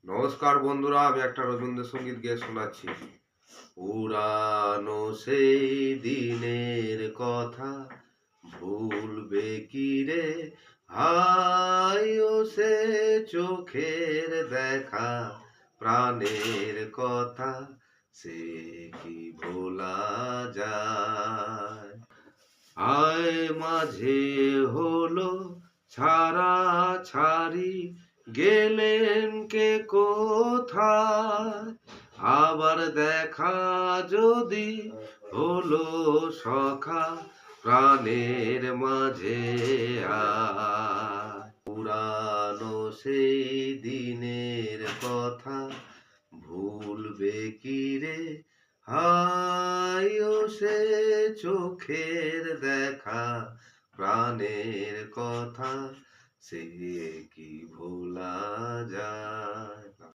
নমস্কার বন্ধুরা, আমি একটা রবীন্দ্রসঙ্গীত গেয়ে শোনাচ্ছি। পুরানো সেই দিনের কথা ভুলবে কি রে, হাই ও সে চোখের দেখা, প্রাণের কথা সে কি ভোলা যায়। আয় মাঝে হলো ছাড়া ছাড়ি, গেলেন কে কোথায়, আবার দেখা যদি হলো সখা, প্রাণের মাঝে আয়। পুরানো সেই দিনের কথা ভুলবে কি রে, হাই ও সে চোখের দেখা, প্রাণের কথা সে কি ভোলা যায়।